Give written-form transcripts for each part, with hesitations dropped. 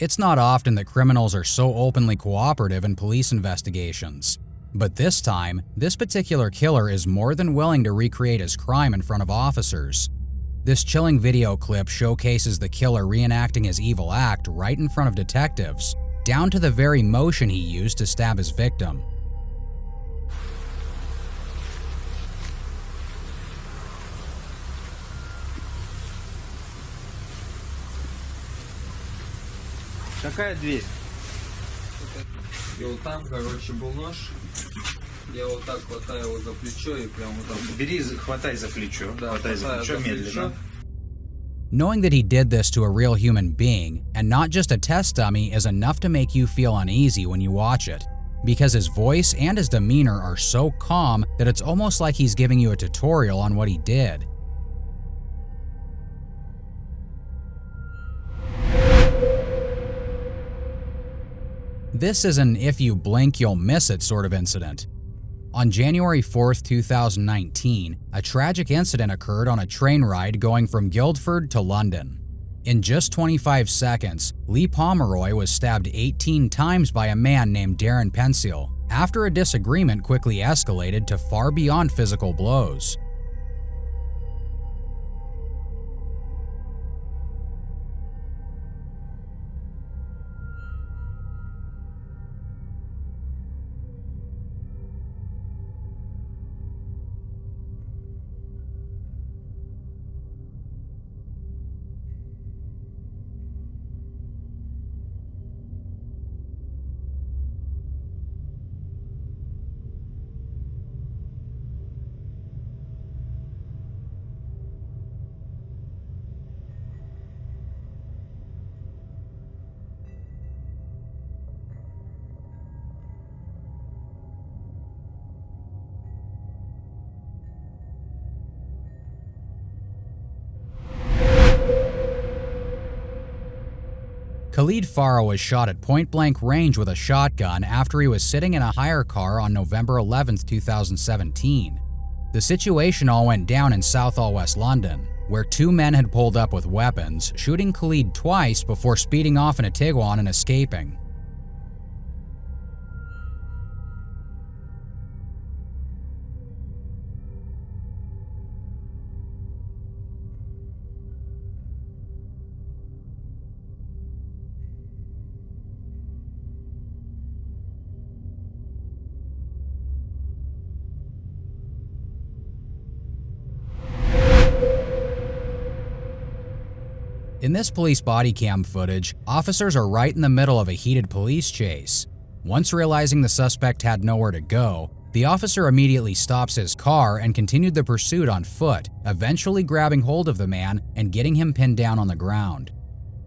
It's not often that criminals are so openly cooperative in police investigations. But this time, this particular killer is more than willing to recreate his crime in front of officers. This chilling video clip showcases the killer reenacting his evil act right in front of detectives, down to the very motion he used to stab his victim. Какая дверь? И вот там, короче, был нож. Я вот так хватаю его за плечо и прям вот так. Бери, хватай за плечо. Да, хватай за плечо медленно. Knowing that he did this to a real human being, and not just a test dummy, is enough to make you feel uneasy when you watch it, because his voice and his demeanor are so calm that it's almost like he's giving you a tutorial on what he did. This is an if you blink you'll miss it sort of incident. On January 4th, 2019, a tragic incident occurred on a train ride going from Guildford to London. In just 25 seconds, Lee Pomeroy was stabbed 18 times by a man named Darren Pensil, after a disagreement quickly escalated to far beyond physical blows. Khalid Farah was shot at point-blank range with a shotgun after he was sitting in a hire car on November 11, 2017. The situation all went down in Southall, West London, where two men had pulled up with weapons, shooting Khalid twice before speeding off in a Tiguan and escaping. In this police body cam footage, officers are right in the middle of a heated police chase. Once realizing the suspect had nowhere to go, the officer immediately stops his car and continued the pursuit on foot, eventually grabbing hold of the man and getting him pinned down on the ground.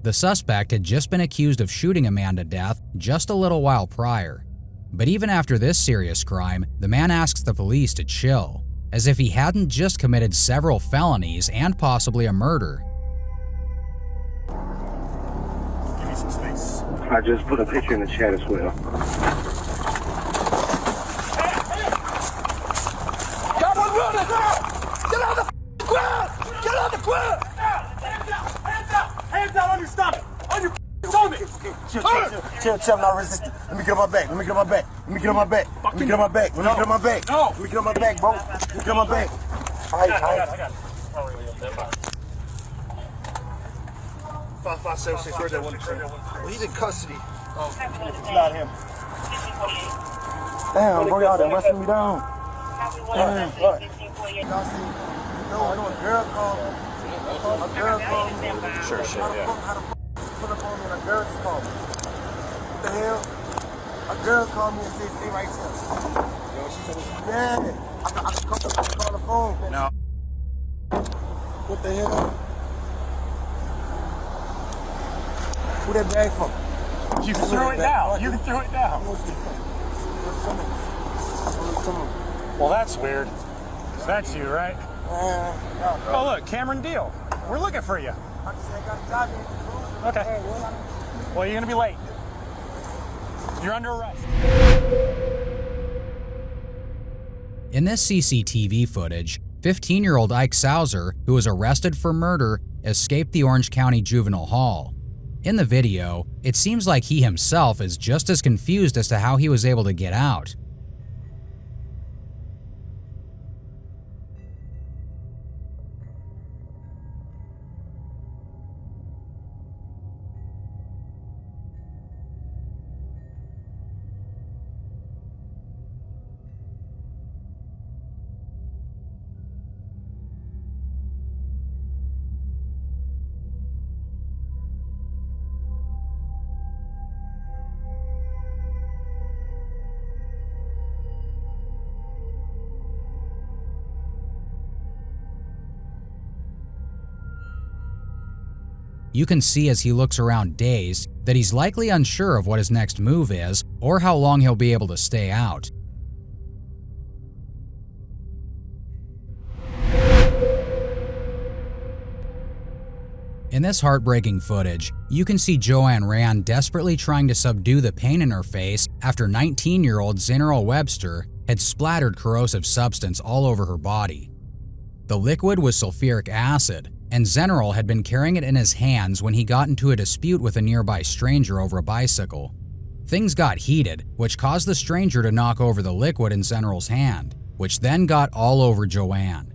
The suspect had just been accused of shooting a man to death just a little while prior. But even after this serious crime, the man asks the police to chill, as if he hadn't just committed several felonies and possibly a murder. Some space. I just put a picture in the chat as well. Got one running! Get on the ground! Get on the ground! Hands out! Hands out! Hands out on your stomach! On your stomach! Chill, not resisting. Let me get on my back. Let me get on my back. Let me get on my back. Let me get on my back. Let me get on my back. No! Let me get on my back, bro. Let me get on my back. I got it. 5576, where's that one? Well, he's in custody. Oh, it's not him. Damn, bro, y'all done wrestling me down. Damn, what? Y'all see, I know a girl called me. A girl called me. Sure, yeah. How the fuck put up on me and a girl just called me? What the hell? A girl called me and said, stay right here. Yeah. I can call the phone. No. What the hell? Who that bag for? You threw it down. You threw it down. Well, that's weird. That's you, right? Oh, look, Cameron Deal. We're looking for you. I just ain't got a job here. Okay. Well, you're going to be late. You're under arrest. In this CCTV footage, 15-year-old Ike Sauser, who was arrested for murder, escaped the Orange County Juvenile Hall. In the video, it seems like he himself is just as confused as to how he was able to get out. You can see as he looks around dazed that he's likely unsure of what his next move is or how long he'll be able to stay out. In this heartbreaking footage, you can see Joanne Rand desperately trying to subdue the pain in her face after 19-year-old General Webster had splattered corrosive substance all over her body. The liquid was sulfuric acid, and General had been carrying it in his hands when he got into a dispute with a nearby stranger over a bicycle. Things got heated, which caused the stranger to knock over the liquid in General's hand, which then got all over Joanne.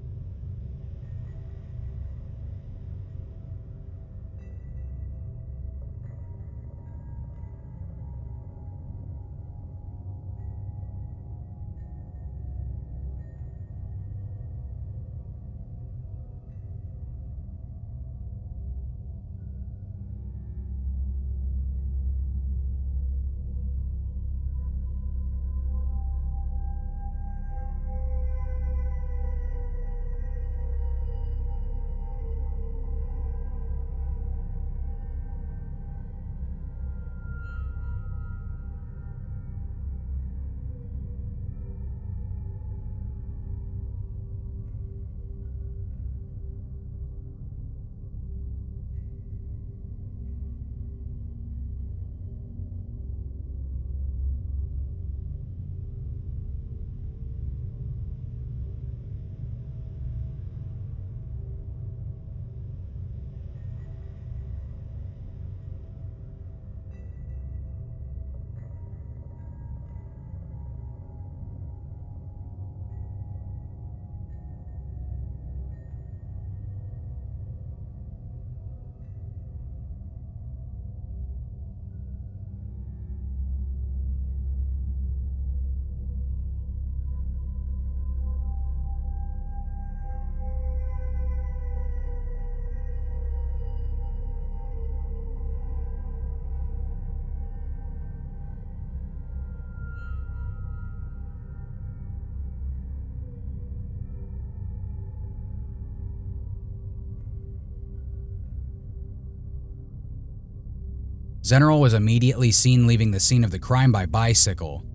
General was immediately seen leaving the scene of the crime by bicycle.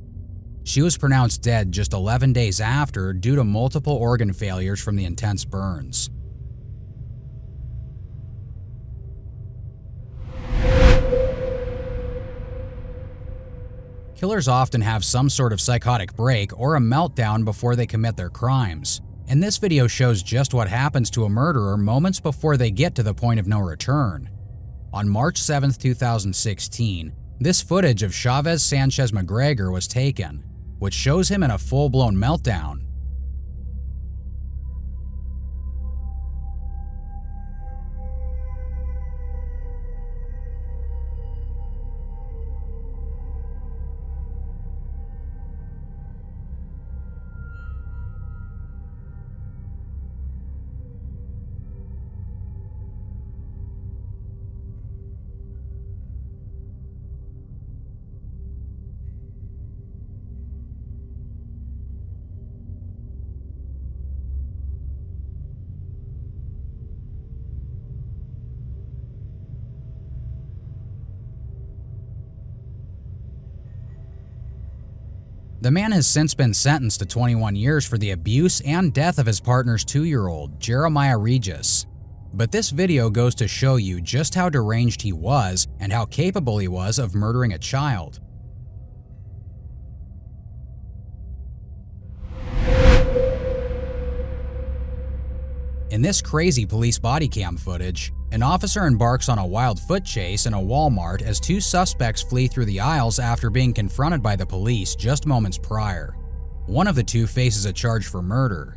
She was pronounced dead just 11 days after due to multiple organ failures from the intense burns. Killers often have some sort of psychotic break or a meltdown before they commit their crimes, and this video shows just what happens to a murderer moments before they get to the point of no return. On March 7, 2016, this footage of Chavez Sanchez McGregor was taken, which shows him in a full-blown meltdown. The man has since been sentenced to 21 years for the abuse and death of his partner's 2-year-old, Jeremiah Regis. But this video goes to show you just how deranged he was and how capable he was of murdering a child. In this crazy police body cam footage, An officer embarks on a wild foot chase in a Walmart as two suspects flee through the aisles after being confronted by the police just moments prior. One of the two faces a charge for murder.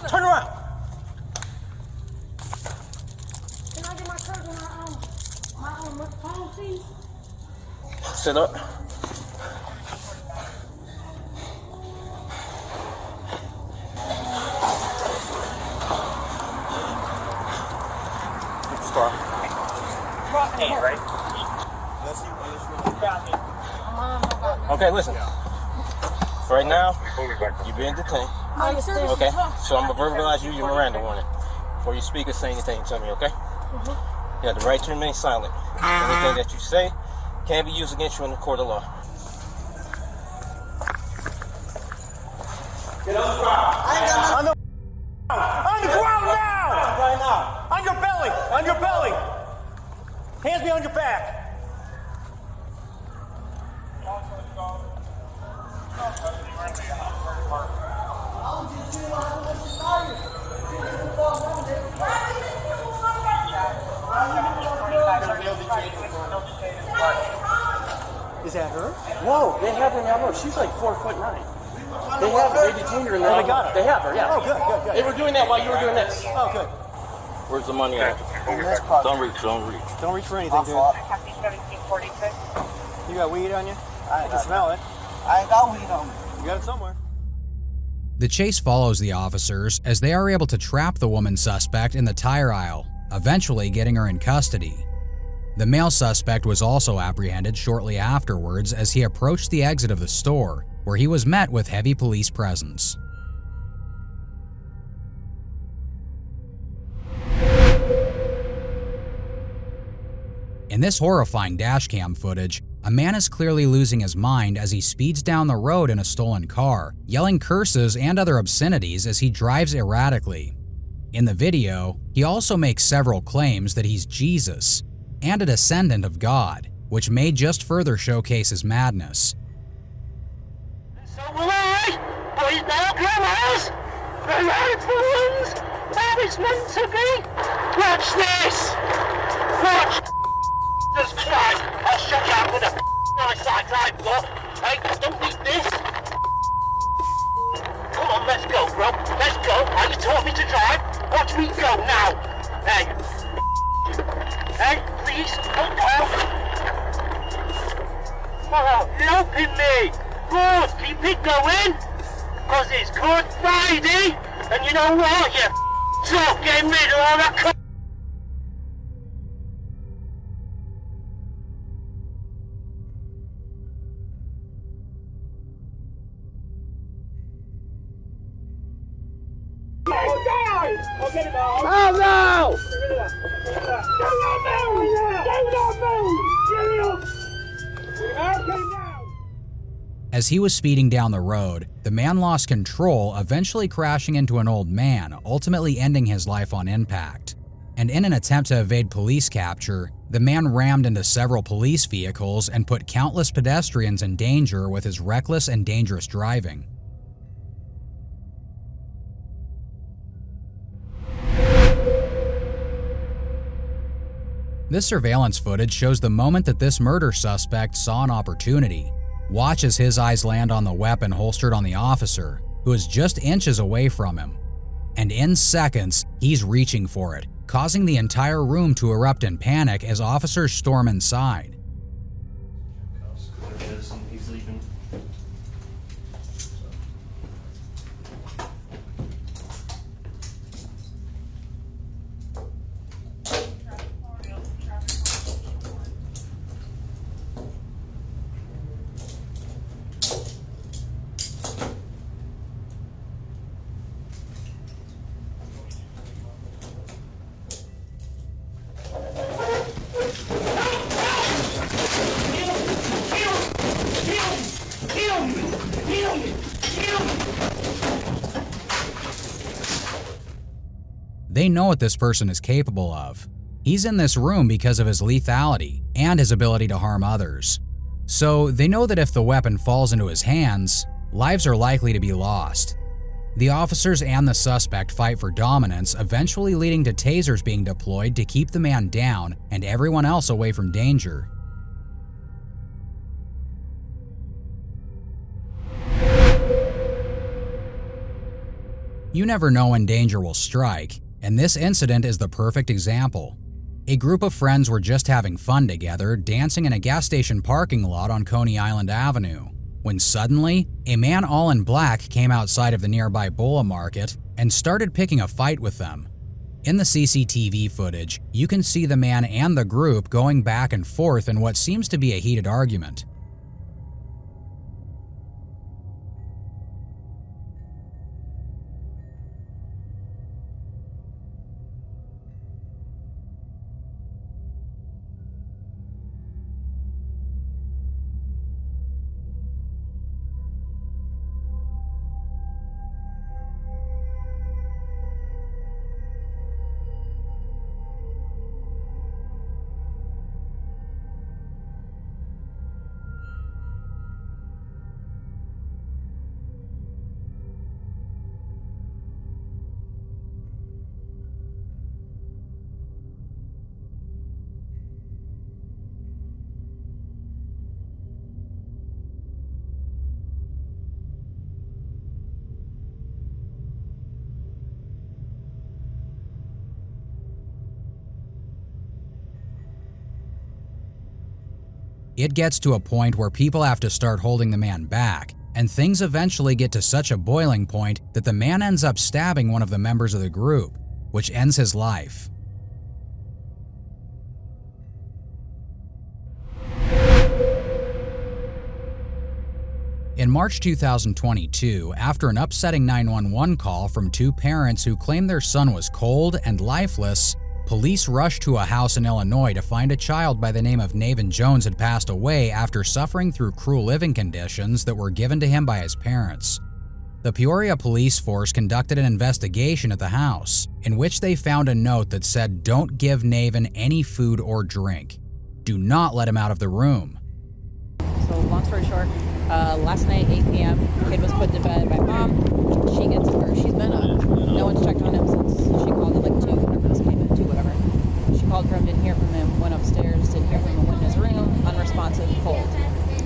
Turn around! Can I get my card and my phone, please? Sit up. Star. Right? Okay, listen. Right now, you're being detained. Okay? So I'm gonna verbalize you your Miranda warning. Before you speak or say anything to me, okay? You have the right to remain silent. Anything that you say can be used against you in the court of law. Get on the ground. On the ground now! Right now. On your belly! On your belly! Hands behind your back. Is that her? No, they have her now. She's like 4'9". They have her. They detained her in there. Oh, they got her. They have her, yeah. Oh, good. They were doing that while you were doing this. Oh, good. Where's the money at? Don't reach. Don't reach for anything, dude. You got weed on you? I can smell it. I ain't got weed on me. You got it somewhere. The chase follows the officers as they are able to trap the woman suspect in the tire aisle, eventually getting her in custody. The male suspect was also apprehended shortly afterwards as he approached the exit of the store, where he was met with heavy police presence. In this horrifying dashcam footage, a man is clearly losing his mind as he speeds down the road in a stolen car, yelling curses and other obscenities as he drives erratically. In the video, he also makes several claims that he's Jesus and a descendant of God, which may just further showcase his madness. So will I, boys now, grandmas, the right ones, how it's meant to be. Watch this. Watch. Jesus Christ, I'll shut you out with a nice like I've got. Hey, don't need this. Come on, let's go, bro. Let's go. Now you taught me to drive. Watch me go now. Hey. Hey, please, don't go. Oh, you're helping me. Good, keep it going. Cause it's Good Friday. And you know what? You stop getting rid of all that Oh no! As he was speeding down the road, the man lost control, eventually crashing into an old man, ultimately ending his life on impact. And in an attempt to evade police capture, the man rammed into several police vehicles and put countless pedestrians in danger with his reckless and dangerous driving. This surveillance footage shows the moment that this murder suspect saw an opportunity. Watch as his eyes land on the weapon holstered on the officer, who is just inches away from him. And in seconds, he's reaching for it, causing the entire room to erupt in panic as officers storm inside. They know what this person is capable of. He's in this room because of his lethality and his ability to harm others. So they know that if the weapon falls into his hands, lives are likely to be lost. The officers and the suspect fight for dominance, eventually leading to tasers being deployed to keep the man down and everyone else away from danger. You never know when danger will strike, and this incident is the perfect example. A group of friends were just having fun together, dancing in a gas station parking lot on Coney Island Avenue, when suddenly, a man all in black came outside of the nearby Bola Market and started picking a fight with them. In the CCTV footage, you can see the man and the group going back and forth in what seems to be a heated argument. It gets to a point where people have to start holding the man back, and things eventually get to such a boiling point that the man ends up stabbing one of the members of the group, which ends his life. In March 2022, after an upsetting 911 call from two parents who claimed their son was cold and lifeless, police rushed to a house in Illinois to find a child by the name of Navin Jones had passed away after suffering through cruel living conditions that were given to him by his parents. The Peoria police force conducted an investigation at the house, in which they found a note that said, "Don't give Navin any food or drink. Do not let him out of the room." So long story short, last night, 8 p.m., kid was put to bed by mom. She's been up. No one's checked on him since she called at like 2, whenever this came in, 2, whatever. She called for him, didn't hear from him, went upstairs, didn't hear from him, went in his room, unresponsive, cold.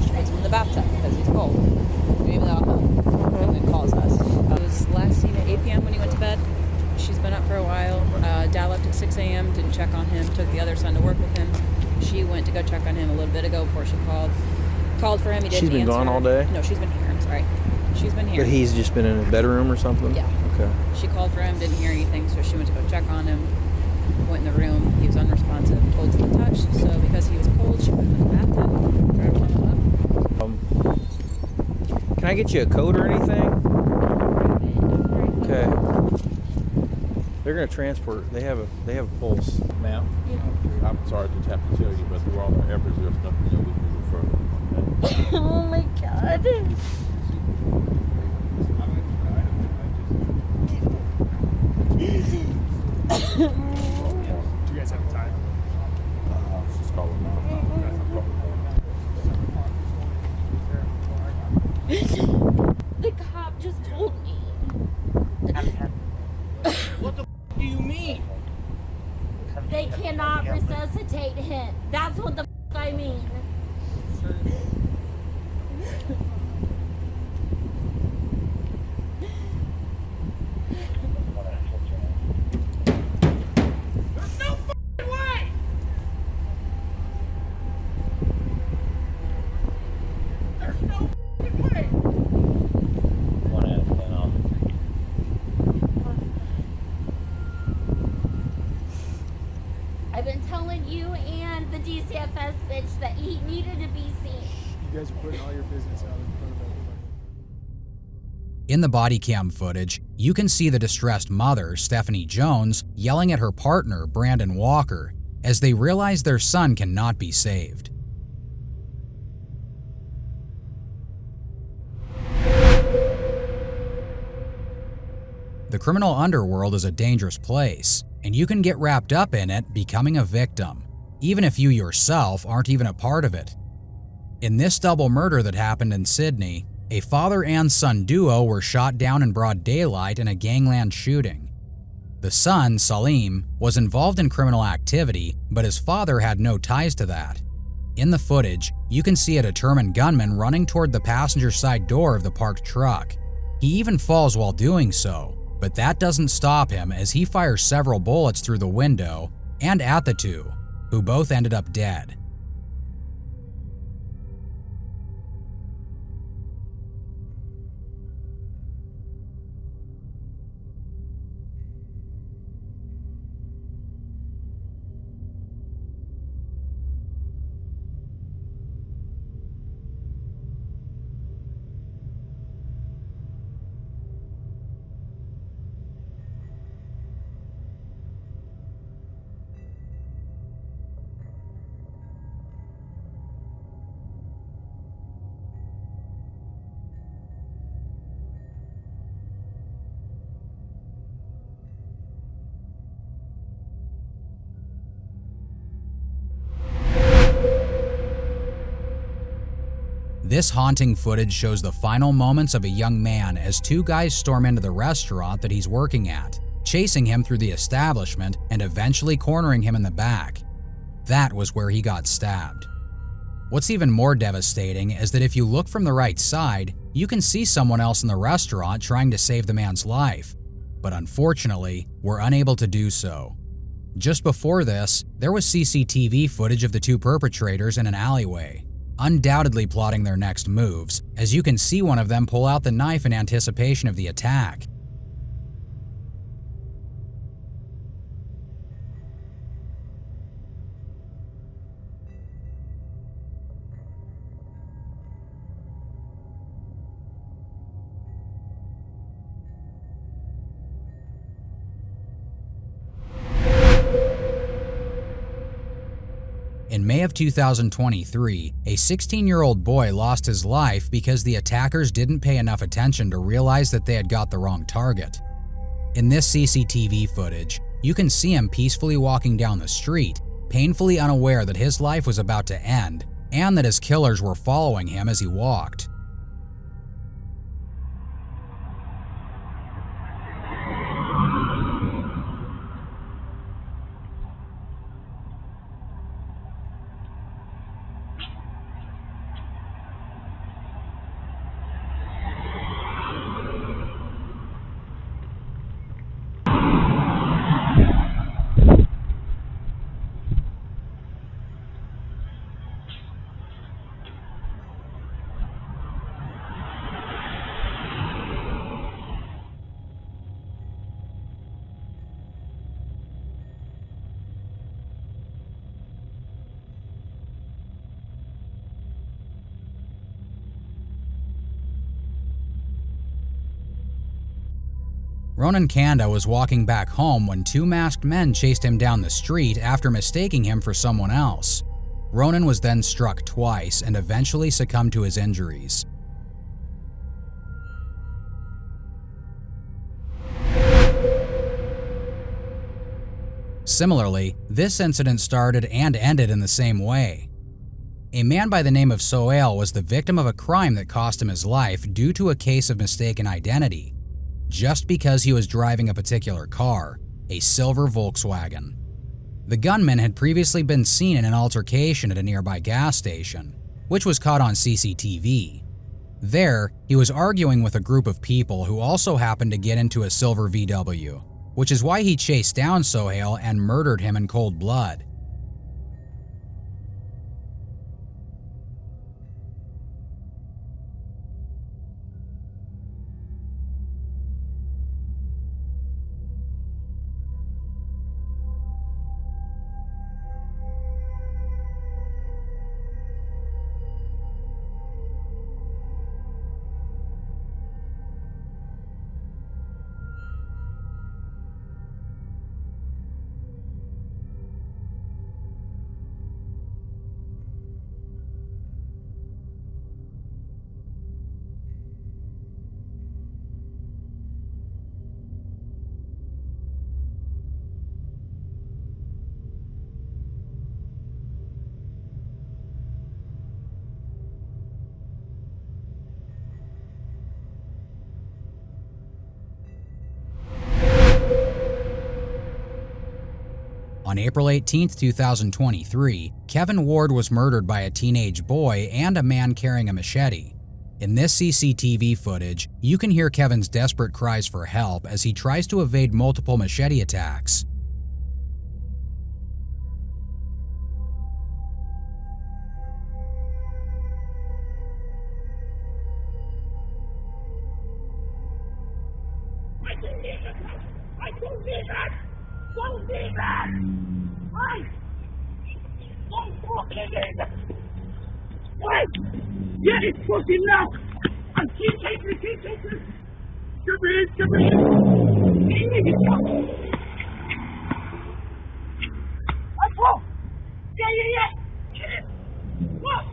She puts him in the bathtub because he's cold. Maybe that'll help. And then calls us. It was last seen at 8 p.m. when he went to bed. She's been up for a while. Dad left at 6 a.m., didn't check on him, took the other son to work with him. She went to go check on him a little bit ago before she called. Called for him, he didn't answer. She's been gone all day? No, she's been here, I'm sorry. She's been here. But he's just been in his bedroom or something? Yeah. Okay. She called for him, didn't hear anything, so she went to go check on him. Went in the room, he was unresponsive, cold to the touch, so because he was cold, she put him in the bathtub, tried to warm him up. Can I get you a coat or anything? Okay. They're going to transport. They have a pulse. Ma'am, I'm sorry to have to tell you, but through all our efforts, there's nothing that we can do further. Oh my God. Do you guys have time? Just call them The cop just told me. What the do you mean? They cannot resuscitate him. That's what the I mean. There's no fucking way! There's no fucking way! 1 out of 10 off. I've been telling you and the DCFS bitch that he needed to be seen. You guys are putting all your business out in front of everybody. In the body cam footage, you can see the distressed mother, Stephanie Jones, yelling at her partner, Brandon Walker, as they realize their son cannot be saved. The criminal underworld is a dangerous place, and you can get wrapped up in it becoming a victim, even if you yourself aren't even a part of it. In this double murder that happened in Sydney, a father and son duo were shot down in broad daylight in a gangland shooting. The son, Salim, was involved in criminal activity, but his father had no ties to that. In the footage, you can see a determined gunman running toward the passenger side door of the parked truck. He even falls while doing so, but that doesn't stop him as he fires several bullets through the window and at the two, who both ended up dead. This haunting footage shows the final moments of a young man as two guys storm into the restaurant that he's working at, chasing him through the establishment and eventually cornering him in the back. That was where he got stabbed. What's even more devastating is that if you look from the right side, you can see someone else in the restaurant trying to save the man's life, but unfortunately, we're unable to do so. Just before this, there was CCTV footage of the two perpetrators in an alleyway, undoubtedly plotting their next moves, as you can see one of them pull out the knife in anticipation of the attack. In May of 2023, a 16-year-old boy lost his life because the attackers didn't pay enough attention to realize that they had got the wrong target. In this CCTV footage, you can see him peacefully walking down the street, painfully unaware that his life was about to end and that his killers were following him as he walked. Ronan Kanda was walking back home when two masked men chased him down the street after mistaking him for someone else. Ronan was then struck twice and eventually succumbed to his injuries. Similarly, this incident started and ended in the same way. A man by the name of Sohail was the victim of a crime that cost him his life due to a case of mistaken identity, just because he was driving a particular car, a silver Volkswagen. The gunman had previously been seen in an altercation at a nearby gas station, which was caught on CCTV. There, he was arguing with a group of people who also happened to get into a silver VW, which is why he chased down Sohail and murdered him in cold blood. On April 18, 2023, Kevin Ward was murdered by a teenage boy and a man carrying a machete. In this CCTV footage, you can hear Kevin's desperate cries for help as he tries to evade multiple machete attacks. Yeah, it's pushing now. And keep taking. Come in. I pull. Yeah. Get it. What?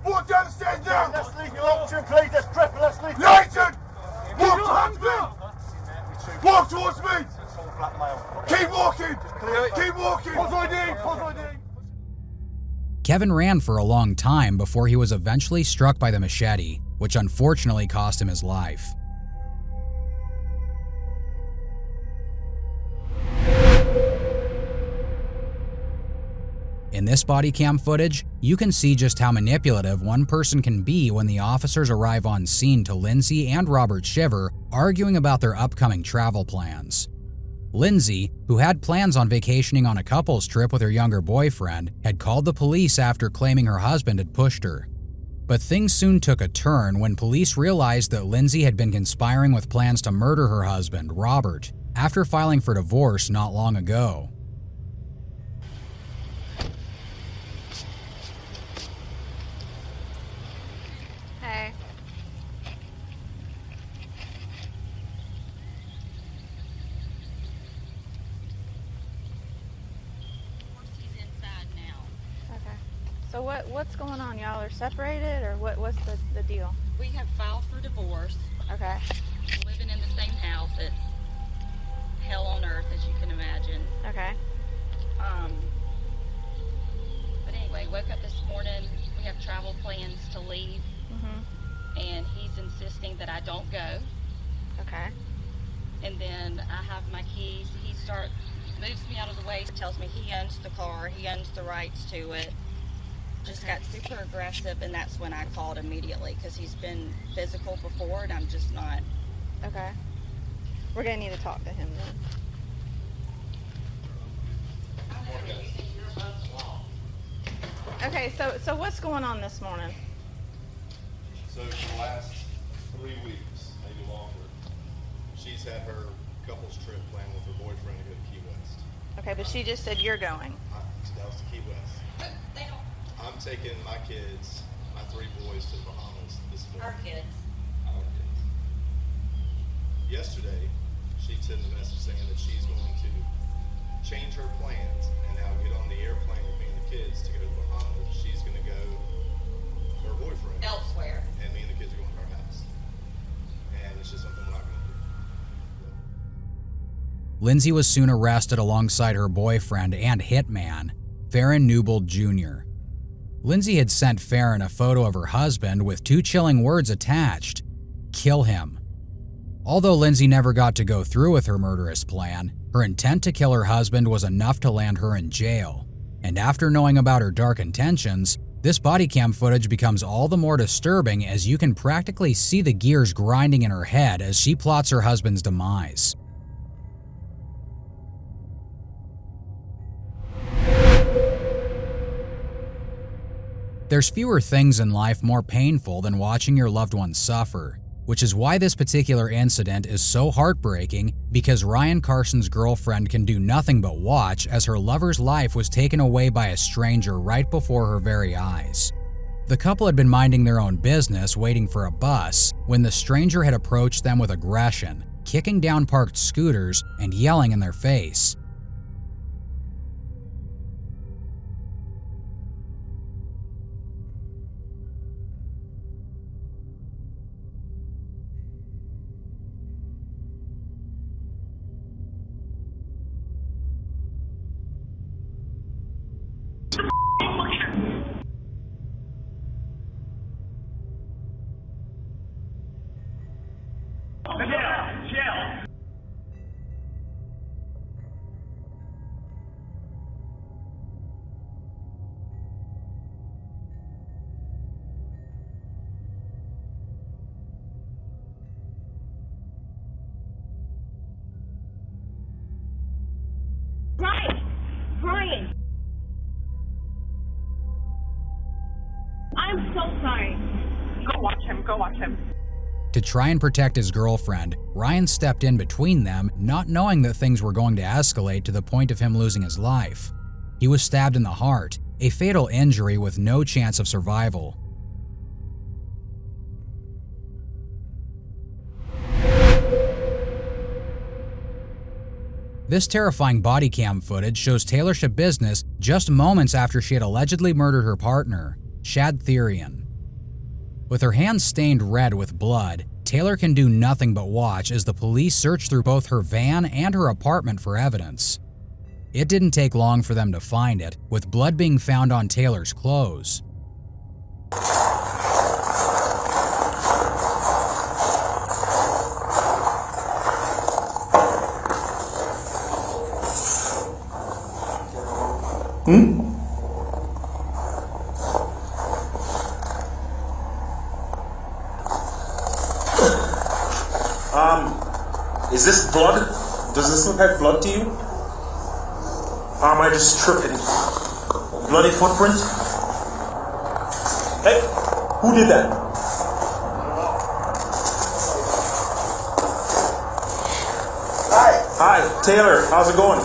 Walk down the stairs now! Let's leave your option, please. Let's prep. Let's leave. Nathan! Walk towards me! Walk towards me! Keep walking! Keep walking! Pause ID! Kevin ran for a long time before he was eventually struck by the machete, which unfortunately cost him his life. In this body cam footage, you can see just how manipulative one person can be when the officers arrive on scene to Lindsay and Robert Shiver arguing about their upcoming travel plans. Lindsay, who had plans on vacationing on a couple's trip with her younger boyfriend, had called the police after claiming her husband had pushed her. But things soon took a turn when police realized that Lindsay had been conspiring with plans to murder her husband, Robert, after filing for divorce not long ago. Hey. He's inside now. Okay. So what's going on? Y'all are separated, or what's the deal? We have filed for divorce. Okay. Living in the same house. It's hell on earth, as you can imagine. Okay. But anyway, woke up this morning. We have travel plans to leave. And he's insisting that I don't go. Okay. And then I have my keys. He moves me out of the way, tells me he owns the car, he owns the rights to it. Just got super aggressive, and that's when I called immediately, because he's been physical before, and I'm just not. Okay. We're gonna need to talk to him then. Okay, so what's going on this morning? So for the last 3 weeks, maybe longer, she's had her couples trip planned with her boyfriend to go to Key West. Okay, but she just said you're going. That was to Key West. I'm taking my kids, my 3 boys, to the Bahamas this morning. Our kids. Our kids. Yesterday, she sent a message saying that she's going to change her plans and now get on the airplane with me and the kids to go to the Bahamas. She's going to go with her boyfriend Elsewhere. and me and the kids are going to our house. And it's just something we're not going to do. Lindsay was soon arrested alongside her boyfriend and hitman, Farron Newbold Jr. Lindsay had sent Farron a photo of her husband with 2 chilling words attached: "Kill him." Although Lindsay never got to go through with her murderous plan, her intent to kill her husband was enough to land her in jail. And after knowing about her dark intentions, this body cam footage becomes all the more disturbing as you can practically see the gears grinding in her head as she plots her husband's demise. There's fewer things in life more painful than watching your loved ones suffer, which is why this particular incident is so heartbreaking, because Ryan Carson's girlfriend can do nothing but watch as her lover's life was taken away by a stranger right before her very eyes. The couple had been minding their own business waiting for a bus when the stranger had approached them with aggression, kicking down parked scooters and yelling in their face. Brian! I'm so sorry. Go watch him, go watch him. To try and protect his girlfriend, Ryan stepped in between them, not knowing that things were going to escalate to the point of him losing his life. He was stabbed in the heart, a fatal injury with no chance of survival. This terrifying body cam footage shows Taylor Shabusiness just moments after she had allegedly murdered her partner, Shad Therian. With her hands stained red with blood, Taylor can do nothing but watch as the police search through both her van and her apartment for evidence. It didn't take long for them to find it, with blood being found on Taylor's clothes. Is this blood? Does this look like blood to you? Or am I just tripping? Bloody footprint? Hey, who did that? Hi, Taylor, how's it going?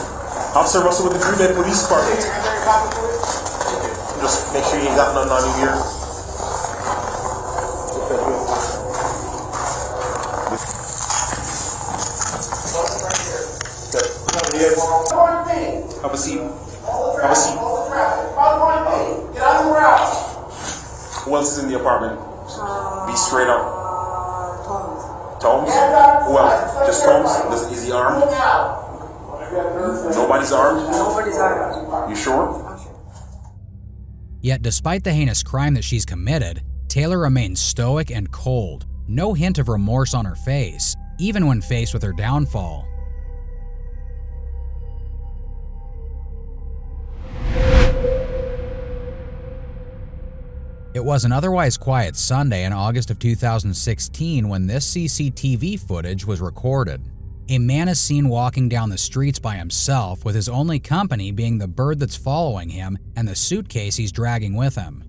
Officer Russell with the Green Bay Police Department. Just make sure you ain't got nothing on you here. Have a seat. Have a seat. Get out of the house. Who else is in the apartment? Be straight up. Thomas. Tomes? Who else? Just Tomes? Is he armed? Nobody's armed? Nobody's armed. You sure? I'm sure. Yet despite the heinous crime that she's committed, Taylor remains stoic and cold, no hint of remorse on her face, even when faced with her downfall. It was an otherwise quiet Sunday in August of 2016 when this CCTV footage was recorded. A man is seen walking down the streets by himself, with his only company being the bird that's following him and the suitcase he's dragging with him.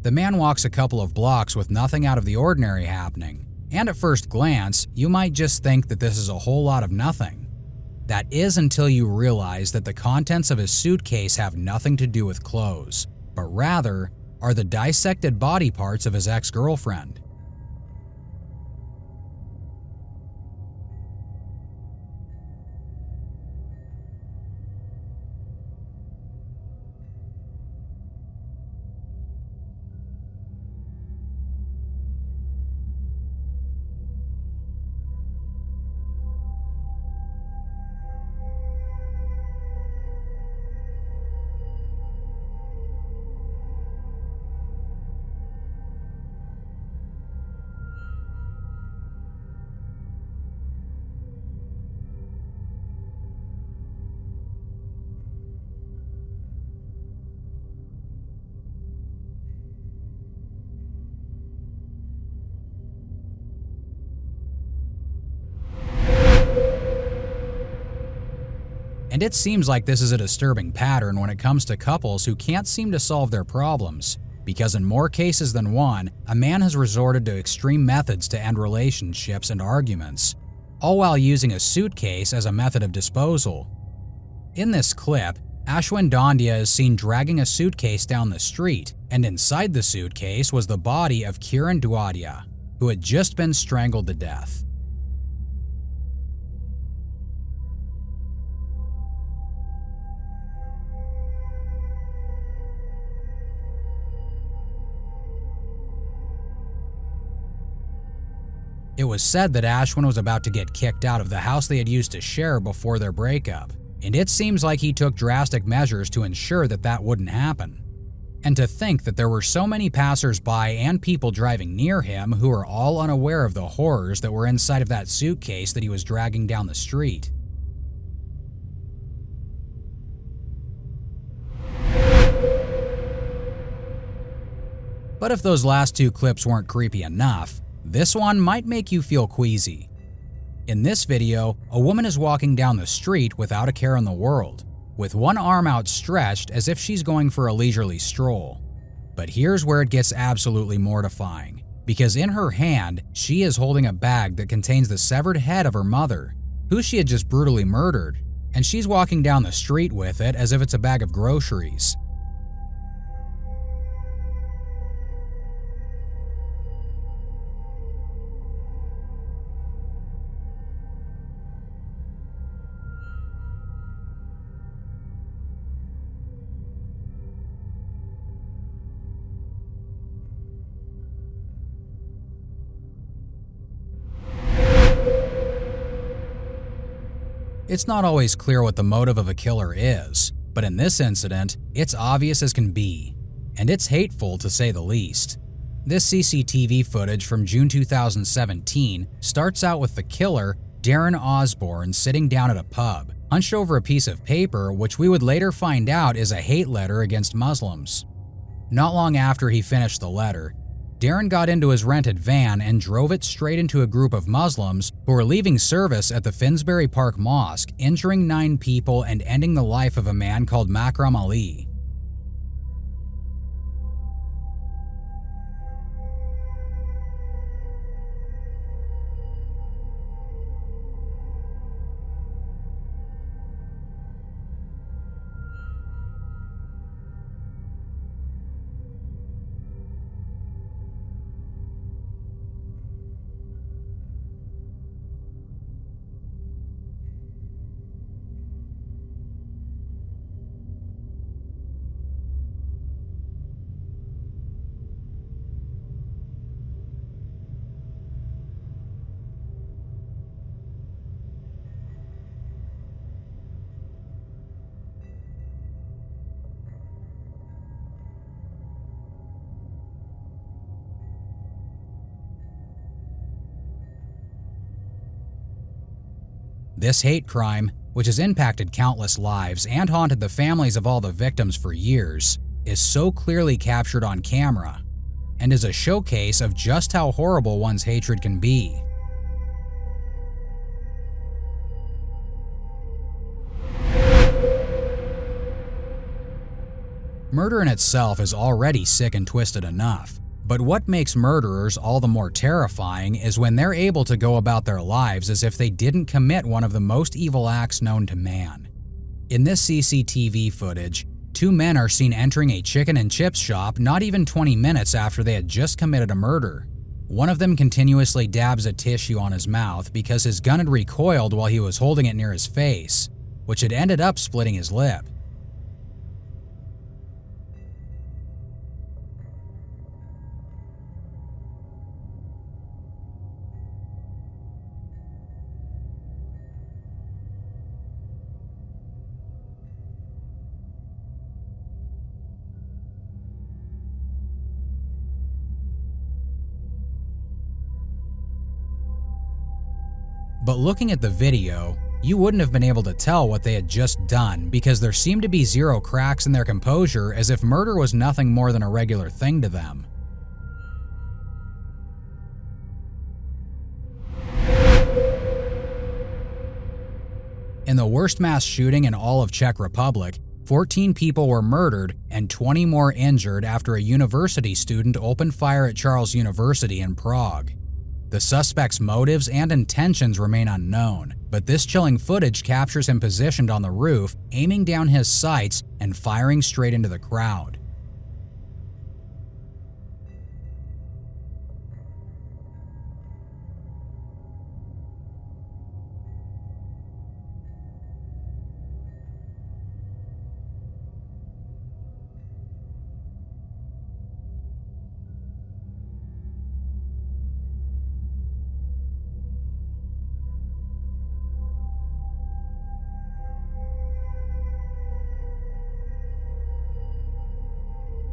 The man walks a couple of blocks with nothing out of the ordinary happening, and at first glance, you might just think that this is a whole lot of nothing. That is until you realize that the contents of his suitcase have nothing to do with clothes, but rather are the dissected body parts of his ex-girlfriend. And it seems like this is a disturbing pattern when it comes to couples who can't seem to solve their problems, because in more cases than one, a man has resorted to extreme methods to end relationships and arguments, all while using a suitcase as a method of disposal. In this clip, Ashwin Dondia is seen dragging a suitcase down the street, and inside the suitcase was the body of Kiran Duadia, who had just been strangled to death. It was said that Ashwin was about to get kicked out of the house they had used to share before their breakup, and it seems like he took drastic measures to ensure that that wouldn't happen. And to think that there were so many passers-by and people driving near him who were all unaware of the horrors that were inside of that suitcase that he was dragging down the street. But if those last two clips weren't creepy enough, this one might make you feel queasy. In this video, a woman is walking down the street without a care in the world, with one arm outstretched as if she's going for a leisurely stroll. But here's where it gets absolutely mortifying, because in her hand, she is holding a bag that contains the severed head of her mother, who she had just brutally murdered, and she's walking down the street with it as if it's a bag of groceries. It's not always clear what the motive of a killer is, but in this incident, it's obvious as can be, and it's hateful to say the least. This CCTV footage from June 2017 starts out with the killer, Darren Osborne, sitting down at a pub, hunched over a piece of paper which we would later find out is a hate letter against Muslims. Not long after he finished the letter, Darren got into his rented van and drove it straight into a group of Muslims who were leaving service at the Finsbury Park Mosque, injuring 9 people and ending the life of a man called Makram Ali. This hate crime, which has impacted countless lives and haunted the families of all the victims for years, is so clearly captured on camera, and is a showcase of just how horrible one's hatred can be. Murder in itself is already sick and twisted enough, but what makes murderers all the more terrifying is when they're able to go about their lives as if they didn't commit one of the most evil acts known to man. In this CCTV footage, 2 men are seen entering a chicken and chips shop not even 20 minutes after they had just committed a murder. One of them continuously dabs a tissue on his mouth because his gun had recoiled while he was holding it near his face, which had ended up splitting his lip. But looking at the video, you wouldn't have been able to tell what they had just done because there seemed to be zero cracks in their composure, as if murder was nothing more than a regular thing to them. In the worst mass shooting in all of Czech Republic, 14 people were murdered and 20 more injured after a university student opened fire at Charles University in Prague. The suspect's motives and intentions remain unknown, but this chilling footage captures him positioned on the roof, aiming down his sights and firing straight into the crowd.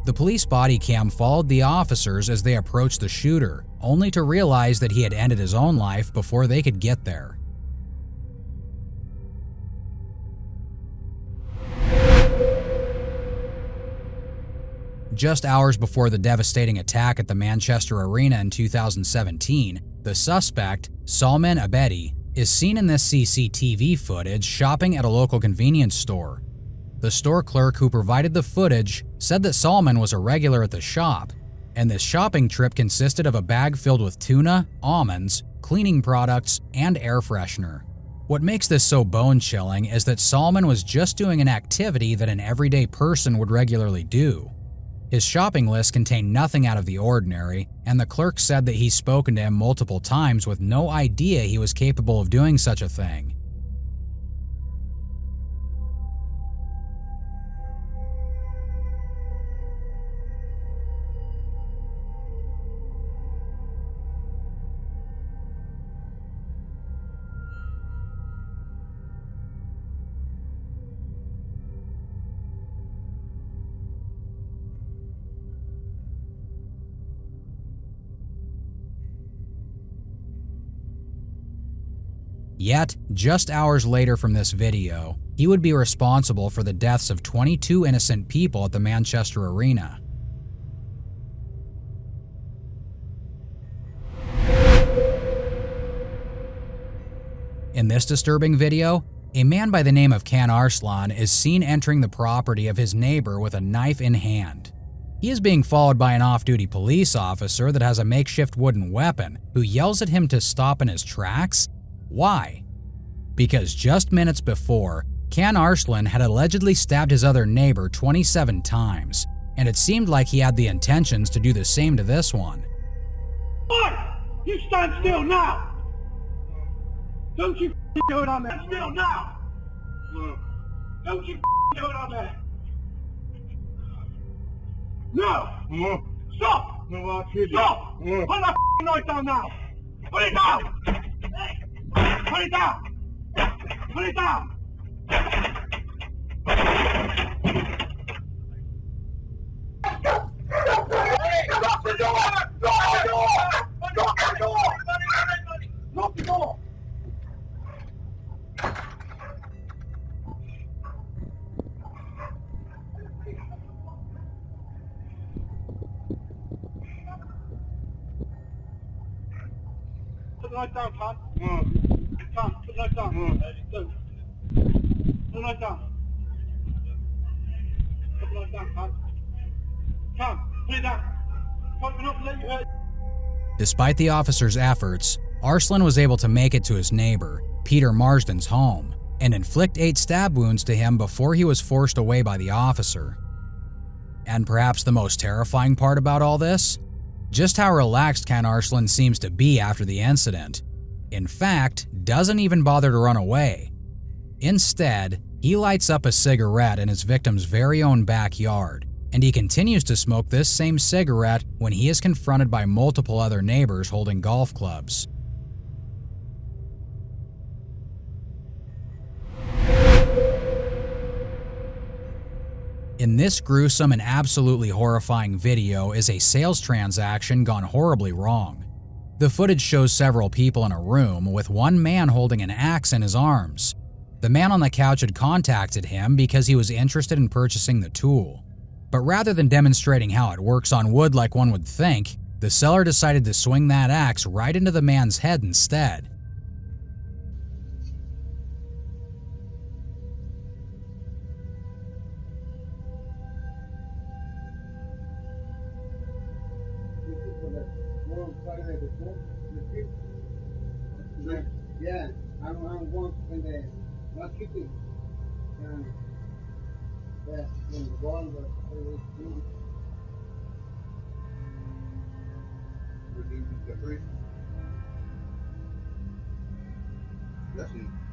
The police body cam followed the officers as they approached the shooter, only to realize that he had ended his own life before they could get there. Just hours before the devastating attack at the Manchester Arena in 2017, the suspect, Salman Abedi, is seen in this CCTV footage shopping at a local convenience store. The store clerk who provided the footage said that Salman was a regular at the shop, and this shopping trip consisted of a bag filled with tuna, almonds, cleaning products, and air freshener. What makes this so bone-chilling is that Salman was just doing an activity that an everyday person would regularly do. His shopping list contained nothing out of the ordinary, and the clerk said that he's spoken to him multiple times with no idea he was capable of doing such a thing. Yet, just hours later from this video, he would be responsible for the deaths of 22 innocent people at the Manchester Arena. In this disturbing video, a man by the name of Can Arslan is seen entering the property of his neighbor with a knife in hand. He is being followed by an off-duty police officer that has a makeshift wooden weapon who yells at him to stop in his tracks. Why? Because just minutes before, Can Arslan had allegedly stabbed his other neighbor 27 times, and it seemed like he had the intentions to do the same to this one. Oi! You stand still now! Don't you do it on there! Stand still now! Don't you do it on there! No! Stop! Stop! Put that knife down now! Put it down! Put it down! Put it down! Lock the door! Lock the door! Lock the door! Lock the door! Put the knife down, Tom. Tom, put the knife down. Put the knife down. Put the knife down, Tom. Tom, put it down. Tom, we're not going to let you hurt. Despite the officer's efforts, Arslan was able to make it to his neighbor, Peter Marsden's home, and inflict 8 stab wounds to him before he was forced away by the officer. And perhaps the most terrifying part about all this? Just how relaxed Can Arslan seems to be after the incident. In fact, doesn't even bother to run away. Instead, he lights up a cigarette in his victim's very own backyard, and he continues to smoke this same cigarette when he is confronted by multiple other neighbors holding golf clubs. In this gruesome and absolutely horrifying video is a sales transaction gone horribly wrong. The footage shows several people in a room with one man holding an axe in his arms. The man on the couch had contacted him because he was interested in purchasing the tool. But rather than demonstrating how it works on wood like one would think, the seller decided to swing that axe right into the man's head instead. Yeah, I'm going in the machete. Yeah, in the ball, but That's it.